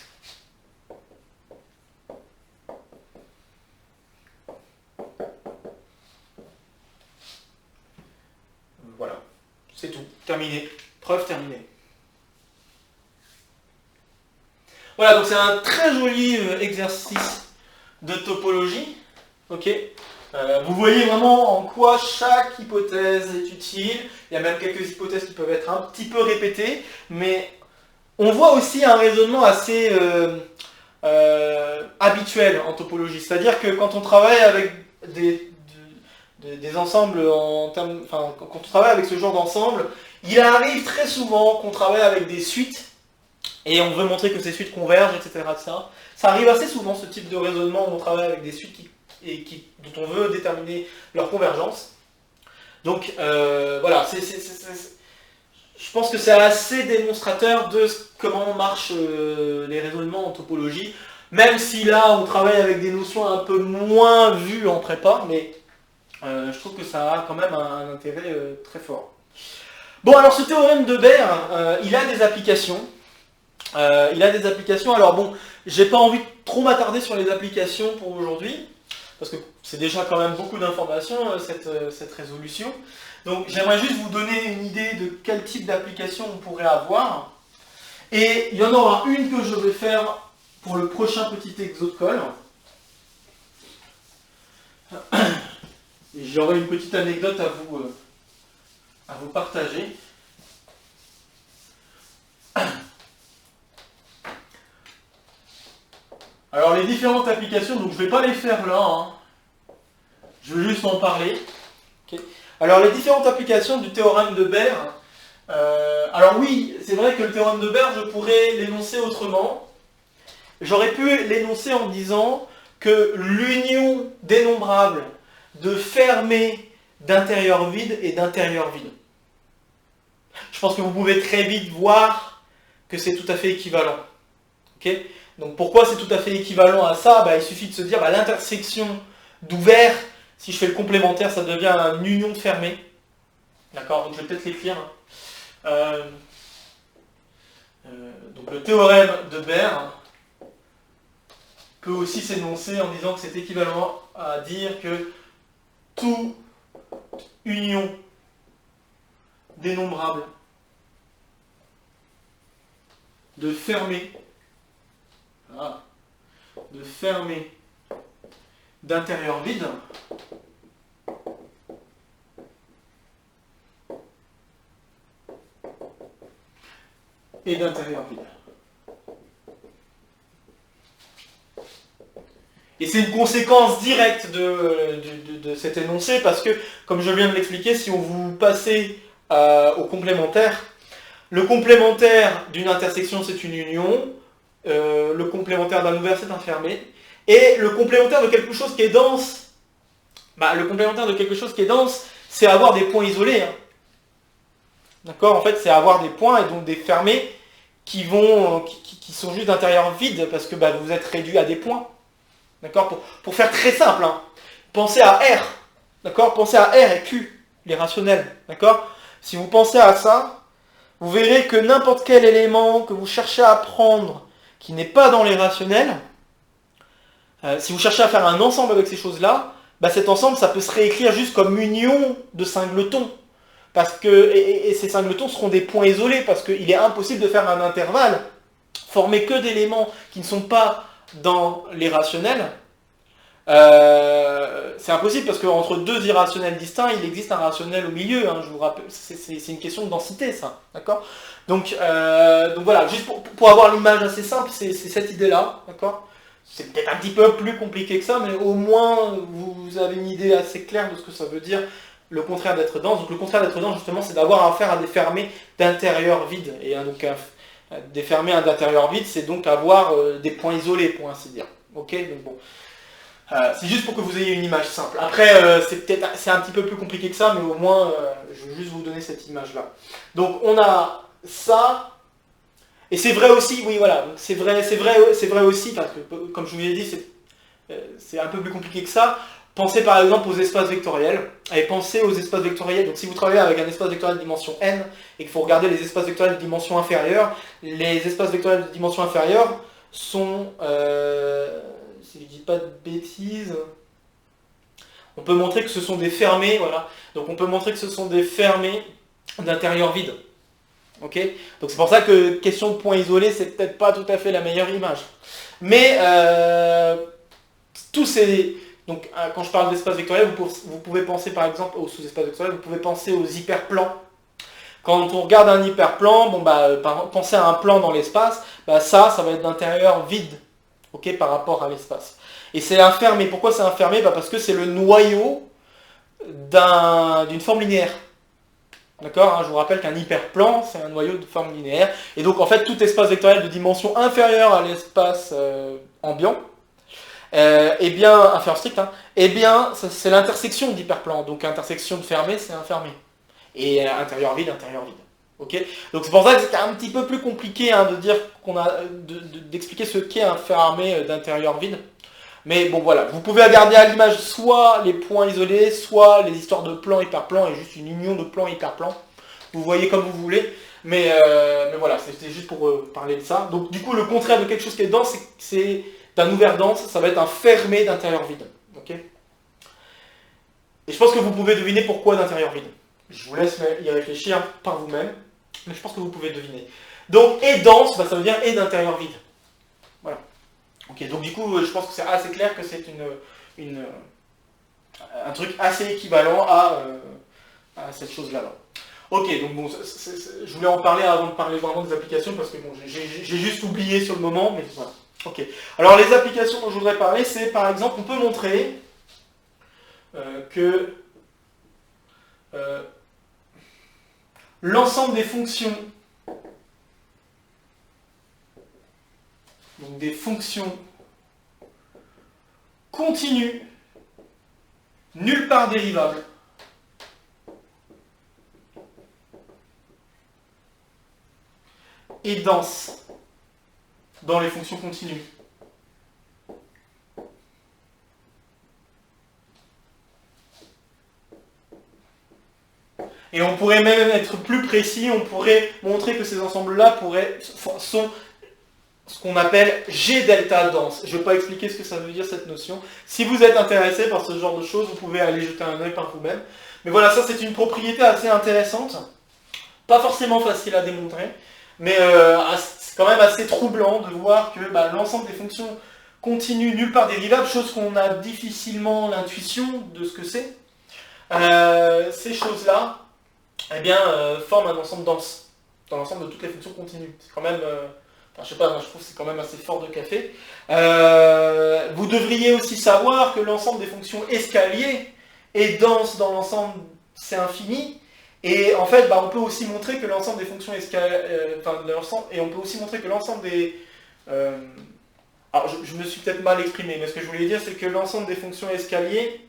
Voilà, c'est tout. Terminé. Preuve terminée. Voilà, donc c'est un très joli exercice de topologie. Ok. Vous voyez vraiment en quoi chaque hypothèse est utile. Il y a même quelques hypothèses qui peuvent être un petit peu répétées, mais on voit aussi un raisonnement assez habituel en topologie. C'est-à-dire que quand on travaille avec des ensembles en termes, enfin, quand on travaille avec ce genre d'ensemble, il arrive très souvent qu'on travaille avec des suites et on veut montrer que ces suites convergent, etc., etc. Ça arrive assez souvent, ce type de raisonnement où on travaille avec des suites dont on veut déterminer leur convergence. Donc voilà, je pense que c'est assez démonstrateur de comment marchent les raisonnements en topologie, même si là on travaille avec des notions un peu moins vues en prépa, mais je trouve que ça a quand même un intérêt très fort. Bon, alors ce théorème de Baire, il a des applications. Alors bon, j'ai pas envie de trop m'attarder sur les applications pour aujourd'hui, parce que c'est déjà quand même beaucoup d'informations, cette résolution. Donc j'aimerais juste vous donner une idée de quel type d'application on pourrait avoir. Et il y en aura une que je vais faire pour le prochain petit exo de colle. J'aurai une petite anecdote à vous partager. Alors les différentes applications, donc je ne vais pas les faire là, hein. Je veux juste en parler. Okay. Alors les différentes applications du théorème de Baire, alors oui, c'est vrai que le théorème de Baire, je pourrais l'énoncer autrement. J'aurais pu l'énoncer en disant que l'union dénombrable de fermé d'intérieur vide et d'intérieur vide. Je pense que vous pouvez très vite voir que c'est tout à fait équivalent. Okay. Donc pourquoi c'est tout à fait équivalent à ça? Il suffit de se dire l'intersection d'ouvert, si je fais le complémentaire, ça devient une union de fermé. D'accord? Donc je vais peut-être l'écrire. Donc le théorème de Baire peut aussi s'énoncer en disant que c'est équivalent à dire que toute union dénombrable de fermés d'intérieur vide et d'intérieur vide. Et c'est une conséquence directe de cet énoncé parce que, comme je viens de l'expliquer, si on vous passez au complémentaire, le complémentaire d'une intersection c'est une union, le complémentaire d'un ouvert c'est un fermé, et le complémentaire de quelque chose qui est dense, c'est avoir des points isolés. Hein. D'accord ? En fait, c'est avoir des points et donc des fermés qui sont juste d'intérieur vide parce que vous êtes réduit à des points. D'accord ? Pour faire très simple, hein. Pensez à R. D'accord ? Pensez à R et Q, les rationnels. D'accord ? Si vous pensez à ça, vous verrez que n'importe quel élément que vous cherchez à prendre qui n'est pas dans les rationnels, si vous cherchez à faire un ensemble avec ces choses-là, cet ensemble, ça peut se réécrire juste comme union de singletons. Et ces singletons seront des points isolés, parce qu'il est impossible de faire un intervalle formé que d'éléments qui ne sont pas dans les rationnels. C'est impossible parce qu'entre deux irrationnels distincts, il existe un rationnel au milieu. Hein, je vous rappelle, c'est une question de densité, ça, d'accord ? Donc voilà, juste pour avoir l'image assez simple, c'est cette idée-là, d'accord ? C'est peut-être un petit peu plus compliqué que ça, mais au moins vous avez une idée assez claire de ce que ça veut dire. Le contraire d'être dense. Donc le contraire d'être dense, justement, c'est d'avoir affaire à des fermés d'intérieur vide. Et donc des fermés d'intérieur vide, c'est donc avoir des points isolés, pour ainsi dire. Ok ? Donc bon. C'est juste pour que vous ayez une image simple. Après, c'est un petit peu plus compliqué que ça, mais au moins, je veux juste vous donner cette image-là. Donc on a ça, et c'est vrai aussi, oui voilà, c'est vrai aussi, parce que comme je vous l'ai dit, c'est un peu plus compliqué que ça. Pensez par exemple aux espaces vectoriels, et pensez aux espaces vectoriels, donc si vous travaillez avec un espace vectoriel de dimension n, et qu'il faut regarder les espaces vectoriels de dimension inférieure, les espaces vectoriels de dimension inférieure sont, si je dis pas de bêtises, on peut montrer que ce sont des fermés, voilà, donc on peut montrer que ce sont des fermés d'intérieur vide. Ok ? Donc c'est pour ça que question de point isolé, c'est peut-être pas tout à fait la meilleure image. Mais tous ces... Donc, quand je parle d'espace vectoriel, vous pouvez penser par exemple aux sous-espaces vectoriels, vous pouvez penser aux hyperplans. Quand on regarde un hyperplan, pensez à un plan dans l'espace, ça va être d'intérieur vide, okay, par rapport à l'espace. Et c'est un fermé. Pourquoi c'est un fermé ? Parce que c'est le noyau d'une forme linéaire. D'accord ? Je vous rappelle qu'un hyperplan, c'est un noyau de forme linéaire. Et donc, en fait, tout espace vectoriel de dimension inférieure à l'espace ambiant, inférieur strict, c'est l'intersection d'hyperplans. Donc intersection de fermé, c'est un fermé. Et intérieur vide. Okay ? Donc c'est pour ça que c'est un petit peu plus compliqué de dire d'expliquer ce qu'est un fermé d'intérieur vide. Mais bon voilà, vous pouvez regarder à l'image soit les points isolés, soit les histoires de plans hyperplans et juste une union de plans hyperplans. Vous voyez comme vous voulez. Mais voilà, c'était juste pour parler de ça. Donc du coup, le contraire de quelque chose qui est dense, c'est d'un ouvert dense, ça va être un fermé d'intérieur vide. Okay ? Et je pense que vous pouvez deviner pourquoi d'intérieur vide. Je vous laisse y réfléchir par vous-même, mais je pense que vous pouvez deviner. Donc, et dense, ça veut dire et d'intérieur vide. Voilà. Ok, donc du coup, je pense que c'est assez clair que c'est un truc assez équivalent à cette chose-là. Ok, donc bon, je voulais en parler avant de parler vraiment des applications, parce que bon, j'ai juste oublié sur le moment, mais voilà. Ok. Alors les applications dont je voudrais parler, c'est par exemple, on peut montrer que l'ensemble des fonctions, donc des fonctions continues, nulle part dérivables, et denses dans les fonctions continues. Et on pourrait même être plus précis, on pourrait montrer que ces ensembles-là sont ce qu'on appelle G delta dense. Je ne vais pas expliquer ce que ça veut dire cette notion. Si vous êtes intéressé par ce genre de choses, vous pouvez aller jeter un œil par vous-même. Mais voilà, ça c'est une propriété assez intéressante. Pas forcément facile à démontrer, mais c'est quand même assez troublant de voir que l'ensemble des fonctions continues nulle part dérivables, chose qu'on a difficilement l'intuition de ce que c'est, ces choses-là, eh bien, forment un ensemble dense, dans l'ensemble de toutes les fonctions continues. C'est quand même, je sais pas, moi je trouve que c'est quand même assez fort de café. Vous devriez aussi savoir que l'ensemble des fonctions escaliers est dense dans l'ensemble, c'est infini. Et en fait, on peut aussi montrer que l'ensemble des fonctions et on peut aussi montrer que l'ensemble des... alors, je me suis peut-être mal exprimé, mais ce que je voulais dire, c'est que l'ensemble des fonctions escaliers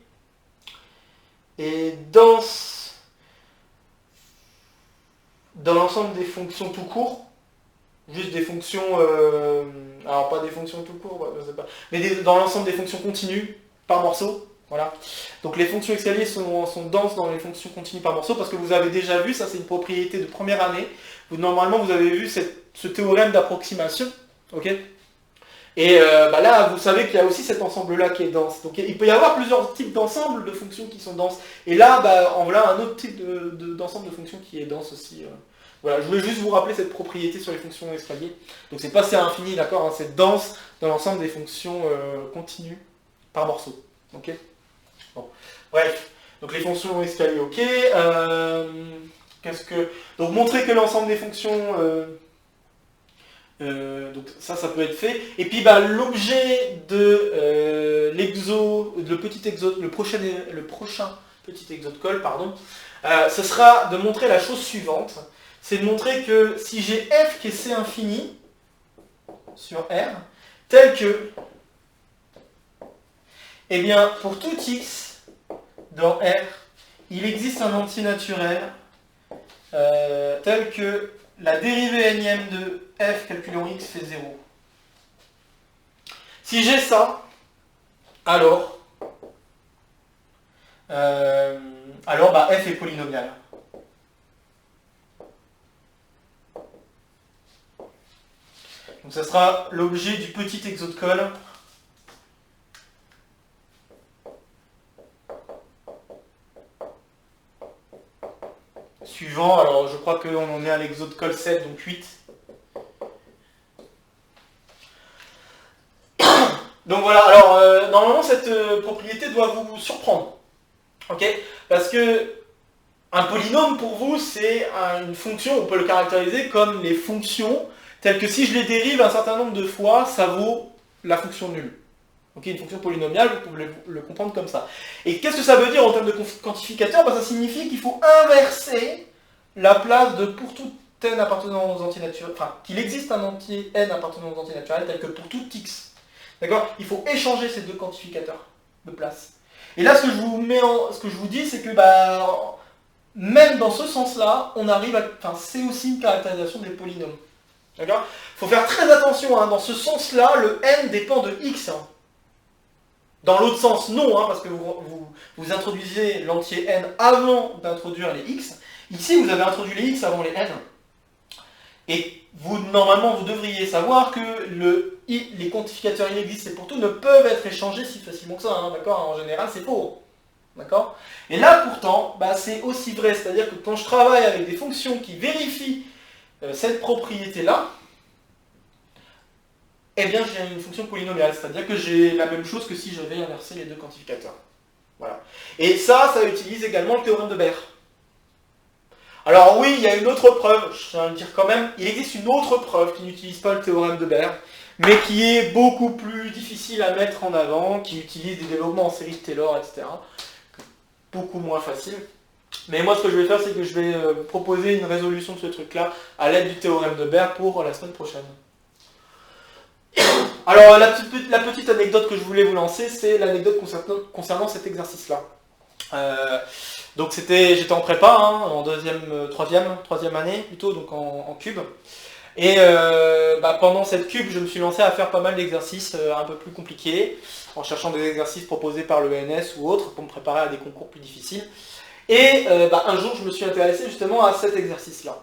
est dense dans l'ensemble des fonctions tout court, juste des fonctions... alors, pas des fonctions tout court, je sais pas, mais dans l'ensemble des fonctions continues par morceau. Voilà. Donc les fonctions escaliers sont denses dans les fonctions continues par morceau parce que vous avez déjà vu, ça c'est une propriété de première année, normalement vous avez vu ce théorème d'approximation, ok. Et là vous savez qu'il y a aussi cet ensemble-là qui est dense. Donc il peut y avoir plusieurs types d'ensembles de fonctions qui sont denses. Et là, en voilà un autre type d'ensemble de fonctions qui est dense aussi. Voilà, je voulais juste vous rappeler cette propriété sur les fonctions escaliers. Donc c'est pas c'est infini, d'accord, hein, c'est dense dans l'ensemble des fonctions continues par morceau. Ok. Bon. Bref, donc les fonctions escaliers, ok. Donc montrer que l'ensemble des fonctions, donc ça peut être fait. Et puis l'objet de le prochain petit exode-call, pardon, ce sera de montrer la chose suivante. C'est de montrer que si j'ai f qui est c infini sur R, tel que eh bien, pour tout x dans R, il existe un entier naturel tel que la dérivée énième de f calculée en x fait 0. Si j'ai ça, alors f est polynomial. Donc ça sera l'objet du petit exode-call. Suivant, alors je crois qu'on en est à l'exode-call 7, donc 8. Donc voilà, alors normalement cette propriété doit vous surprendre. Ok. Parce que un polynôme pour vous c'est une fonction, on peut le caractériser comme les fonctions, telles que si je les dérive un certain nombre de fois, ça vaut la fonction nulle. Ok, une fonction polynomiale, vous pouvez le comprendre comme ça. Et qu'est-ce que ça veut dire en termes de quantificateur? Ça signifie qu'il faut inverser la place de pour tout n appartenant aux entiers naturels, enfin, qu'il existe un entier n appartenant aux entiers naturels tel que pour tout x. D'accord? Il faut échanger ces deux quantificateurs de place. Et là, ce que je vous dis, c'est que même dans ce sens-là, on arrive à... Enfin, c'est aussi une caractérisation des polynômes. D'accord? Il faut faire très attention, hein, dans ce sens-là, le n dépend de x. Hein. Dans l'autre sens, non, hein, parce que vous introduisez l'entier n avant d'introduire les x. Ici, vous avez introduit les x avant les n. Et normalement, vous devriez savoir que les quantificateurs inexistent et pour tout ne peuvent être échangés si facilement que ça. Hein, d'accord? En général, c'est faux. D'accord? Et là, pourtant, c'est aussi vrai. C'est-à-dire que quand je travaille avec des fonctions qui vérifient cette propriété-là, eh bien j'ai une fonction polynomiale, c'est-à-dire que j'ai la même chose que si j'avais inversé les deux quantificateurs. Voilà. Et ça utilise également le théorème de Baire. Alors oui, il y a une autre preuve, je tiens à le dire quand même, il existe une autre preuve qui n'utilise pas le théorème de Baire, mais qui est beaucoup plus difficile à mettre en avant, qui utilise des développements en série de Taylor, etc. Beaucoup moins facile. Mais moi, ce que je vais faire, c'est que je vais proposer une résolution de ce truc-là à l'aide du théorème de Baire pour la semaine prochaine. Alors, la petite anecdote que je voulais vous lancer, c'est l'anecdote concernant cet exercice-là. Donc j'étais en prépa, hein, en troisième année plutôt, donc en cube. Et pendant cette cube, je me suis lancé à faire pas mal d'exercices un peu plus compliqués, en cherchant des exercices proposés par l'ENS ou autres, pour me préparer à des concours plus difficiles. Et un jour, je me suis intéressé justement à cet exercice-là.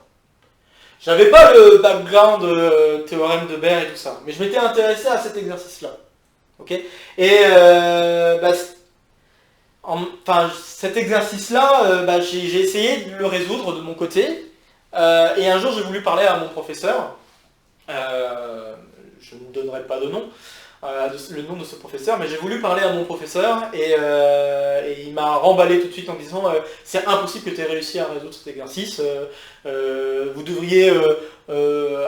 J'avais pas le background théorème de Baire et tout ça, mais je m'étais intéressé à cet exercice-là. Ok. Et enfin, cet exercice-là, j'ai essayé de le résoudre de mon côté. Et un jour, j'ai voulu parler à mon professeur. Je ne donnerai pas de nom, le nom de ce professeur, mais j'ai voulu parler à mon professeur et il m'a remballé tout de suite en disant c'est impossible que tu aies réussi à résoudre cet exercice, vous devriez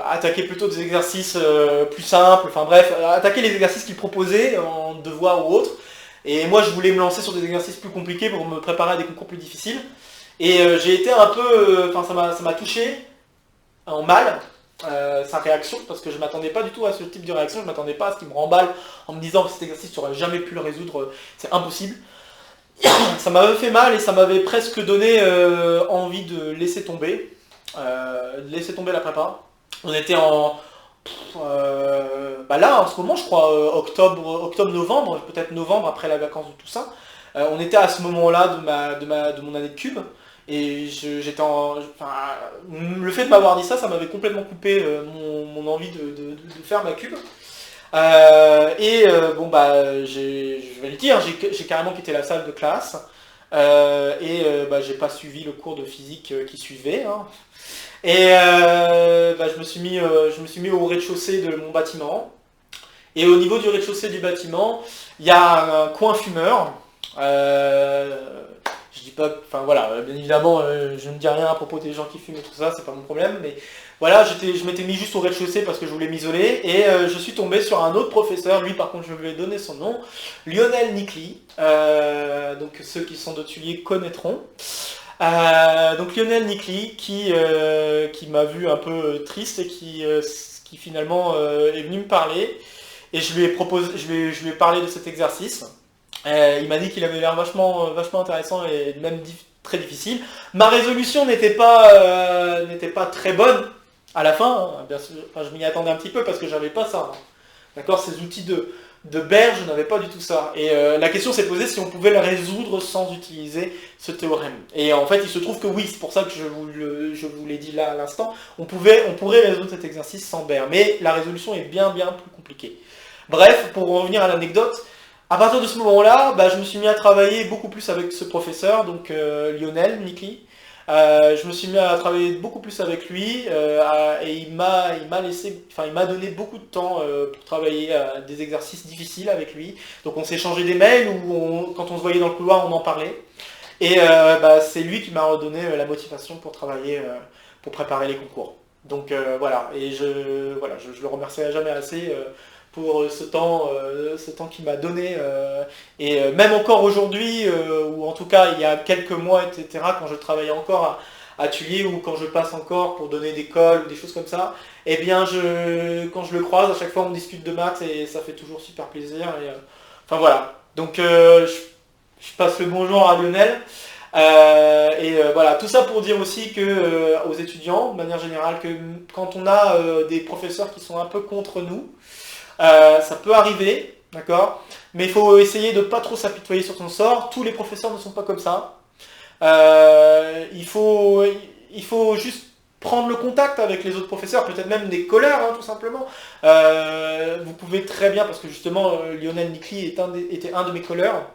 attaquer plutôt des exercices plus simples, enfin bref, attaquer les exercices qu'il proposait en devoir ou autre. Et moi je voulais me lancer sur des exercices plus compliqués pour me préparer à des concours plus difficiles. Et j'ai été un peu, enfin ça m'a touché en mal. Sa réaction, parce que je m'attendais pas du tout à ce type de réaction, je m'attendais pas à ce qu'il me remballe en me disant que cet exercice tu n'aurais jamais pu le résoudre, c'est impossible. Ça m'avait fait mal et ça m'avait presque donné envie de laisser tomber la prépa. On était là en ce moment je crois octobre-novembre, peut-être novembre après la vacance de tout ça. On était à ce moment-là de mon année de cube. Et le fait de m'avoir dit ça, ça m'avait complètement coupé mon envie de faire ma cube. Je vais le dire, j'ai carrément quitté la salle de classe. J'ai pas suivi le cours de physique qui suivait. Hein. Et je me suis mis au rez-de-chaussée de mon bâtiment. Et au niveau du rez-de-chaussée du bâtiment, il y a un coin fumeur. Je dis pas, enfin voilà, bien évidemment, je ne dis rien à propos des gens qui fument et tout ça, c'est pas mon problème, mais voilà, je m'étais mis juste au rez-de-chaussée parce que je voulais m'isoler, et je suis tombé sur un autre professeur, lui par contre je lui ai donné son nom, Lionel Nicli, donc ceux qui sont de Tulier connaîtront. Donc Lionel Nicli qui m'a vu un peu triste et qui finalement est venu me parler, et je lui ai parlé de cet exercice. Il m'a dit qu'il avait l'air vachement intéressant et même très difficile. Ma résolution n'était pas très bonne à la fin. Hein. Bien sûr, enfin, je m'y attendais un petit peu parce que j'avais pas ça. Hein. D'accord, ces outils de Baire, je n'avais pas du tout ça. Et la question s'est posée si on pouvait le résoudre sans utiliser ce théorème. Et en fait, il se trouve que oui, c'est pour ça que je vous l'ai dit là à l'instant. On pourrait résoudre cet exercice sans Baire, mais la résolution est bien plus compliquée. Bref, pour revenir à l'anecdote. À partir de ce moment-là, je me suis mis à travailler beaucoup plus avec ce professeur, donc Lionel Nicli. Je me suis mis à travailler beaucoup plus avec lui et il m'a donné beaucoup de temps pour travailler des exercices difficiles avec lui. Donc on s'est échangé des mails où quand on se voyait dans le couloir, on en parlait. Et c'est lui qui m'a redonné la motivation pour travailler, pour préparer les concours. Donc voilà, et je le remercierai jamais assez. Pour ce temps qu'il m'a donné, et même encore aujourd'hui, ou en tout cas il y a quelques mois, etc., quand je travaillais encore à Tulier, ou quand je passe encore pour donner des calls, ou des choses comme ça, eh bien quand je le croise, à chaque fois on discute de maths, et ça fait toujours super plaisir, et, enfin voilà, donc je passe le bonjour à Lionel, voilà, tout ça pour dire aussi que aux étudiants, de manière générale, que quand on a des professeurs qui sont un peu contre nous, ça peut arriver, d'accord, mais il faut essayer de ne pas trop s'apitoyer sur son sort. Tous les professeurs ne sont pas comme ça. Il faut juste prendre le contact avec les autres professeurs, peut-être même des colleurs, hein, tout simplement. Vous pouvez très bien, parce que justement Lionel Nicli était un de mes colleurs,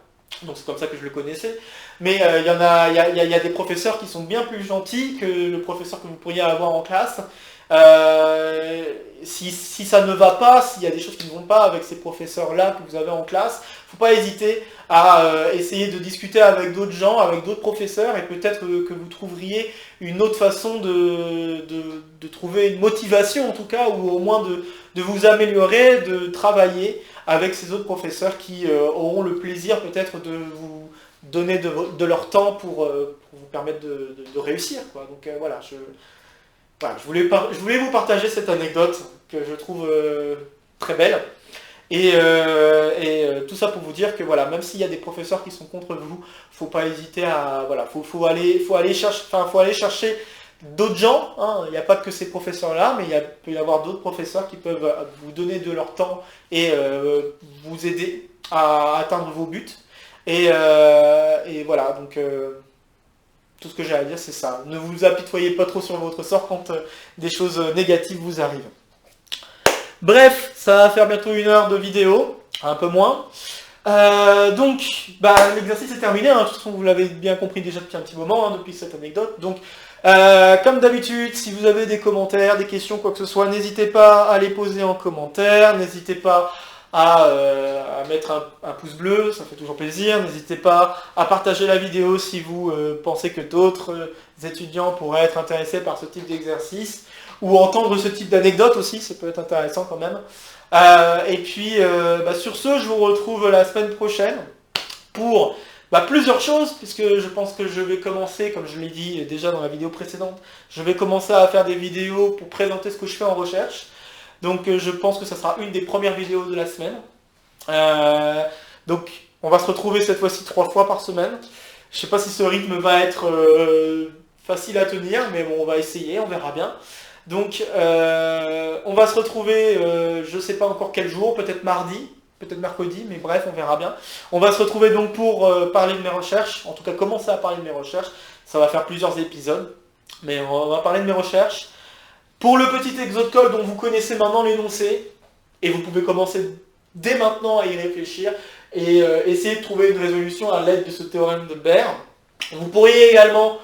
donc c'est comme ça que je le connaissais. Mais il y a des professeurs qui sont bien plus gentils que le professeur que vous pourriez avoir en classe. Si ça ne va pas, s'il y a des choses qui ne vont pas avec ces professeurs-là que vous avez en classe, il ne faut pas hésiter à essayer de discuter avec d'autres gens, avec d'autres professeurs, et peut-être que vous trouveriez une autre façon de trouver une motivation en tout cas, ou au moins de vous améliorer, de travailler avec ces autres professeurs qui auront le plaisir peut-être de vous donner de leur temps pour vous permettre de réussir, quoi. Donc voilà, je voulais vous partager cette anecdote que je trouve très belle. Et tout ça pour vous dire que voilà, même s'il y a des professeurs qui sont contre vous, faut pas hésiter à voilà, faut aller chercher d'autres gens. Hein. Il n'y a pas que ces professeurs-là, mais il peut y avoir d'autres professeurs qui peuvent vous donner de leur temps et vous aider à atteindre vos buts. Et voilà, donc Tout ce que j'ai à dire, c'est ça. Ne vous apitoyez pas trop sur votre sort quand des choses négatives vous arrivent. Bref, ça va faire bientôt 1 heure de vidéo, un peu moins. Donc, l'exercice est terminé. De toute façon, vous l'avez bien compris déjà depuis un petit moment, depuis cette anecdote. Donc, comme d'habitude, si vous avez des commentaires, des questions, quoi que ce soit, n'hésitez pas à les poser en commentaire. N'hésitez pas à mettre un pouce bleu, ça fait toujours plaisir. N'hésitez pas à partager la vidéo si vous pensez que d'autres étudiants pourraient être intéressés par ce type d'exercice. Ou entendre ce type d'anecdote aussi, ça peut être intéressant quand même. Et puis, sur ce, je vous retrouve la semaine prochaine pour plusieurs choses, puisque je pense que je vais commencer, comme je l'ai dit déjà dans la vidéo précédente, je vais commencer à faire des vidéos pour présenter ce que je fais en recherche. Donc je pense que ça sera une des premières vidéos de la semaine. Donc on va se retrouver cette fois-ci 3 fois par semaine. Je ne sais pas si ce rythme va être facile à tenir, mais bon, on va essayer, on verra bien. Donc on va se retrouver, je ne sais pas encore quel jour, peut-être mardi, peut-être mercredi, mais bref, on verra bien. On va se retrouver donc pour parler de mes recherches, en tout cas commencer à parler de mes recherches. Ça va faire plusieurs épisodes, mais on va parler de mes recherches. Pour le petit exode-col dont vous connaissez maintenant l'énoncé, et vous pouvez commencer dès maintenant à y réfléchir, et essayer de trouver une résolution à l'aide de ce théorème de Baire. Vous pourriez également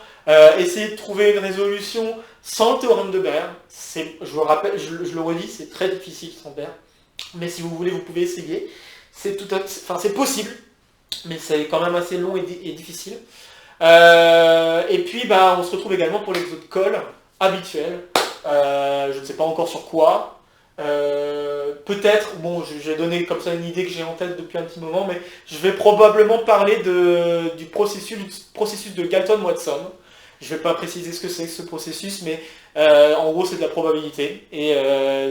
essayer de trouver une résolution sans le théorème de Baire. Je le redis, c'est très difficile sans Baire. Mais si vous voulez, vous pouvez essayer. C'est possible, mais c'est quand même assez long et difficile. Et puis, on se retrouve également pour l'exode-col habituel. Je ne sais pas encore sur quoi. Peut-être, bon, j'ai donné comme ça une idée que j'ai en tête depuis un petit moment, mais je vais probablement parler du processus de Galton-Watson. Je ne vais pas préciser ce que c'est ce processus, mais en gros c'est de la probabilité et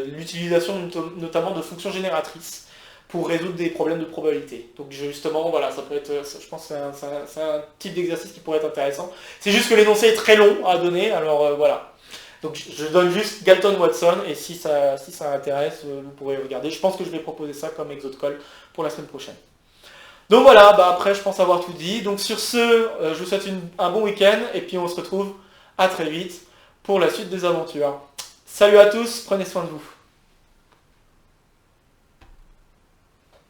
l'utilisation notamment de fonctions génératrices pour résoudre des problèmes de probabilité. Donc justement, voilà, ça peut être, je pense que c'est un type d'exercice qui pourrait être intéressant. C'est juste que l'énoncé est très long à donner, alors voilà. Donc je donne juste Galton-Watson et si ça intéresse, vous pourrez regarder. Je pense que je vais proposer ça comme exode-col pour la semaine prochaine. Donc voilà, après je pense avoir tout dit. Donc sur ce, je vous souhaite un bon week-end et puis on se retrouve à très vite pour la suite des aventures. Salut à tous, prenez soin de vous.